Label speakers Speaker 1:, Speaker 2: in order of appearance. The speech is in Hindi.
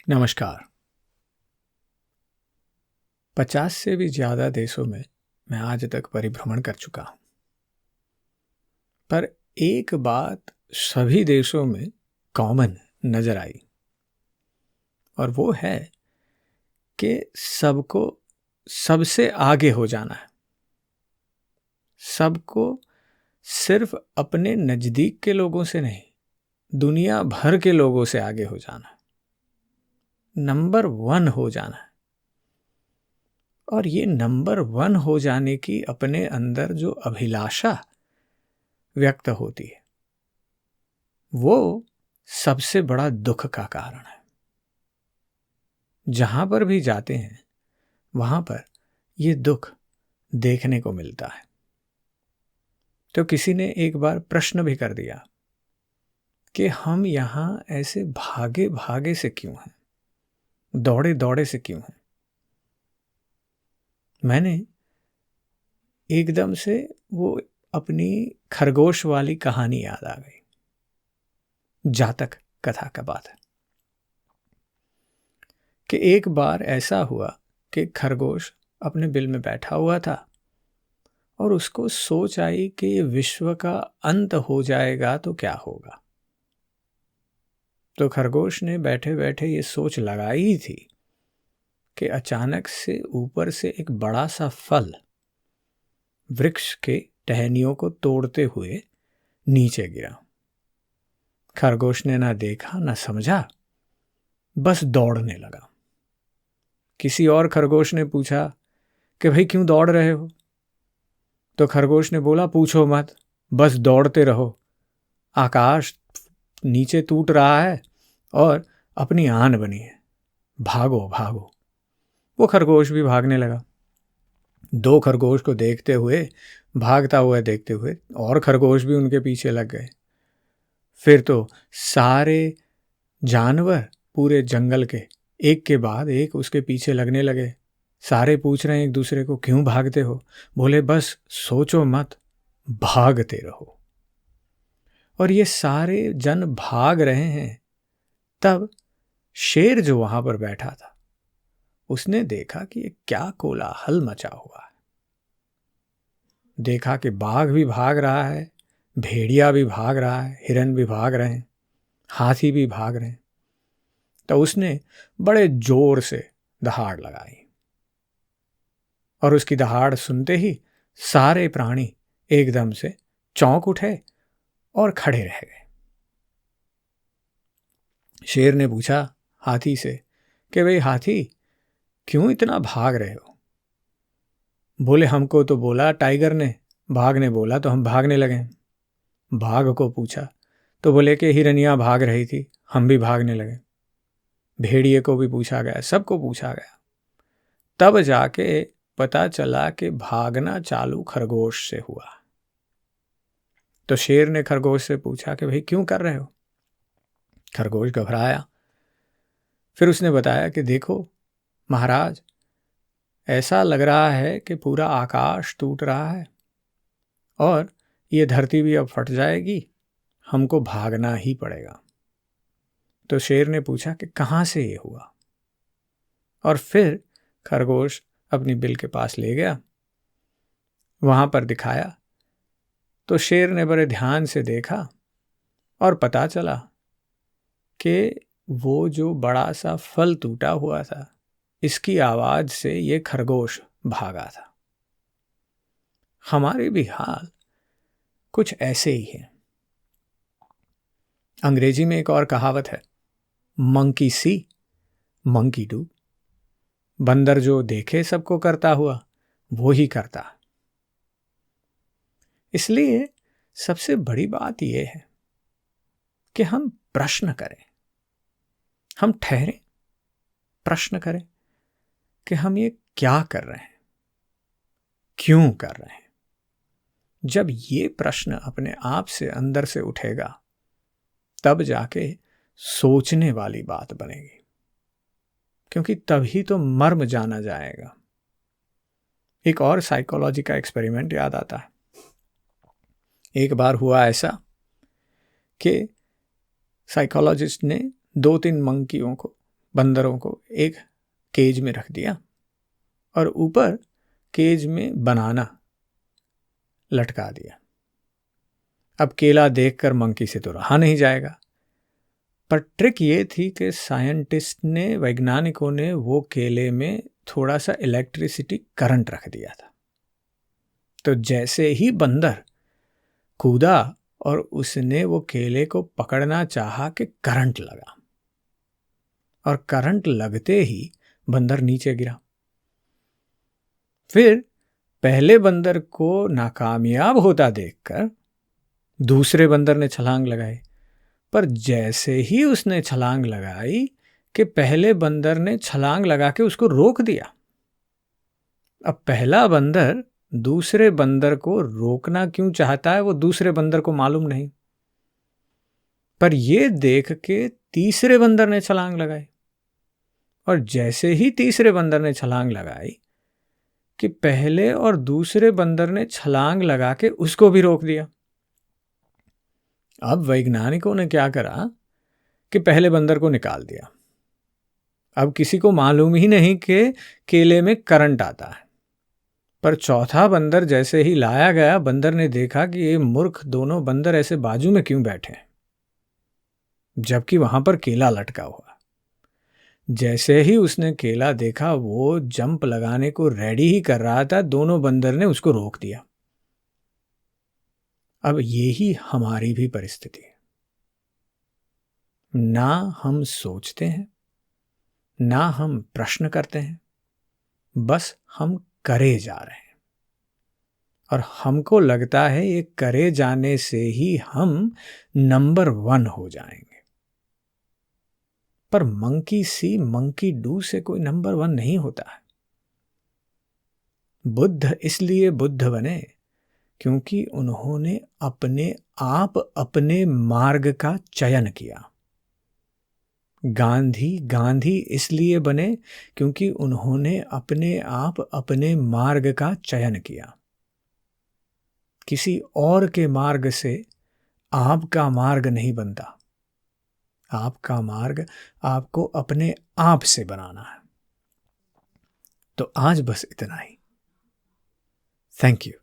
Speaker 1: नमस्कार। 50 से भी ज़्यादा देशों में मैं आज तक परिभ्रमण कर चुका हूँ, पर एक बात सभी देशों में कॉमन नज़र आई, और वो है कि सबको सबसे आगे हो जाना है। सबको सिर्फ अपने नज़दीक के लोगों से नहीं, दुनिया भर के लोगों से आगे हो जाना है, नंबर 1 हो जाना है। और ये नंबर 1 हो जाने की अपने अंदर जो अभिलाषा व्यक्त होती है, वो सबसे बड़ा दुख का कारण है। जहां पर भी जाते हैं वहां पर ये दुख देखने को मिलता है। तो किसी ने एक बार प्रश्न भी कर दिया कि हम यहां ऐसे भागे भागे से क्यों हैं, दौड़े दौड़े से क्यों हैं। मैंने एकदम से वो अपनी खरगोश वाली कहानी याद आ गई। जातक कथा का बात है कि एक बार ऐसा हुआ कि खरगोश अपने बिल में बैठा हुआ था और उसको सोच आई कि विश्व का अंत हो जाएगा तो क्या होगा। तो खरगोश ने बैठे बैठे ये सोच लगाई थी कि अचानक से ऊपर से एक बड़ा सा फल वृक्ष के टहनियों को तोड़ते हुए नीचे गिरा। खरगोश ने ना देखा ना समझा, बस दौड़ने लगा। किसी और खरगोश ने पूछा कि भाई क्यों दौड़ रहे हो? तो खरगोश ने बोला, पूछो मत, बस दौड़ते रहो। आकाश नीचे टूट रहा है और अपनी आन बनी है, भागो भागो। वो खरगोश भी भागने लगा। 2 खरगोश को देखते हुए, भागता हुआ देखते हुए और खरगोश भी उनके पीछे लग गए। फिर तो सारे जानवर पूरे जंगल के एक के बाद एक उसके पीछे लगने लगे। सारे पूछ रहे हैं एक दूसरे को, क्यों भागते हो? बोले, बस सोचो मत, भागते रहो। और ये सारे जन भाग रहे हैं। तब शेर जो वहां पर बैठा था, उसने देखा कि ये क्या कोलाहल मचा हुआ है। देखा कि बाघ भी भाग रहा है, भेड़िया भी भाग रहा है, हिरन भी भाग रहे हैं, हाथी भी भाग रहे हैं। तो उसने बड़े जोर से दहाड़ लगाई, और उसकी दहाड़ सुनते ही सारे प्राणी एकदम से चौंक उठे और खड़े रह गए। शेर ने पूछा हाथी से कि भाई हाथी, क्यों इतना भाग रहे हो? बोले, हमको तो बोला टाइगर ने, बाघ ने बोला तो हम भागने लगे। बाघ को पूछा तो बोले कि हिरनिया भाग रही थी, हम भी भागने लगे। भेड़िए को भी पूछा गया, सबको पूछा गया। तब जाके पता चला कि भागना चालू खरगोश से हुआ। तो शेर ने खरगोश से पूछा कि भाई क्यों कर रहे हो? खरगोश घबराया। फिर उसने बताया कि देखो महाराज, ऐसा लग रहा है कि पूरा आकाश टूट रहा है और ये धरती भी अब फट जाएगी, हमको भागना ही पड़ेगा। तो शेर ने पूछा कि कहाँ से ये हुआ? और फिर खरगोश अपनी बिल के पास ले गया, वहां पर दिखाया। तो शेर ने बड़े ध्यान से देखा और पता चला कि वो जो बड़ा सा फल टूटा हुआ था, इसकी आवाज से ये खरगोश भागा था। हमारे भी हाल कुछ ऐसे ही है। अंग्रेजी में एक और कहावत है, मंकी सी मंकी डू। बंदर जो देखे सबको करता हुआ, वो ही करता। इसलिए सबसे बड़ी बात यह है कि हम प्रश्न करें, हम ठहरें, प्रश्न करें कि हम ये क्या कर रहे हैं, क्यों कर रहे हैं। जब ये प्रश्न अपने आप से अंदर से उठेगा, तब जाके सोचने वाली बात बनेगी, क्योंकि तभी तो मर्म जाना जाएगा। एक और साइकोलॉजी का एक्सपेरिमेंट याद आता है। एक बार हुआ ऐसा कि साइकोलॉजिस्ट ने 2-3 मंकियों को बंदरों को एक केज में रख दिया और ऊपर केज में बनाना लटका दिया। अब केला देखकर मंकी से तो रहा नहीं जाएगा, पर ट्रिक ये थी कि वैज्ञानिकों ने वो केले में थोड़ा सा इलेक्ट्रिसिटी करंट रख दिया था। तो जैसे ही बंदर कूदा और उसने वो केले को पकड़ना चाहा कि करंट लगा, और करंट लगते ही बंदर नीचे गिरा। फिर पहले बंदर को नाकामयाब होता देखकर दूसरे बंदर ने छलांग लगाई, पर जैसे ही उसने छलांग लगाई कि पहले बंदर ने छलांग लगा के उसको रोक दिया। अब पहला बंदर दूसरे बंदर को रोकना क्यों चाहता है वो दूसरे बंदर को मालूम नहीं, पर ये देख के तीसरे बंदर ने छलांग लगाई, और जैसे ही तीसरे बंदर ने छलांग लगाई कि पहले और दूसरे बंदर ने छलांग लगा के उसको भी रोक दिया। अब वैज्ञानिकों ने क्या करा कि पहले बंदर को निकाल दिया। अब किसी को मालूम ही नहीं कि केले में करंट आता है, पर चौथा बंदर जैसे ही लाया गया, बंदर ने देखा कि ये मूर्ख दोनों बंदर ऐसे बाजू में क्यों बैठे हैं जबकि वहां पर केला लटका हुआ। जैसे ही उसने केला देखा, वो जंप लगाने को रेडी ही कर रहा था, दोनों बंदर ने उसको रोक दिया। अब यही हमारी भी परिस्थिति है। ना हम सोचते हैं, ना हम प्रश्न करते हैं, बस हम करे जा रहे हैं, और हमको लगता है ये करे जाने से ही हम नंबर 1 हो जाएंगे। पर मंकी सी मंकी डू से कोई नंबर 1 नहीं होता है। बुद्ध इसलिए बुद्ध बने क्योंकि उन्होंने अपने आप अपने मार्ग का चयन किया। गांधी इसलिए बने क्योंकि उन्होंने अपने आप अपने मार्ग का चयन किया। किसी और के मार्ग से आपका मार्ग नहीं बनता। आपका मार्ग आपको अपने आप से बनाना है। तो आज बस इतना ही। Thank you.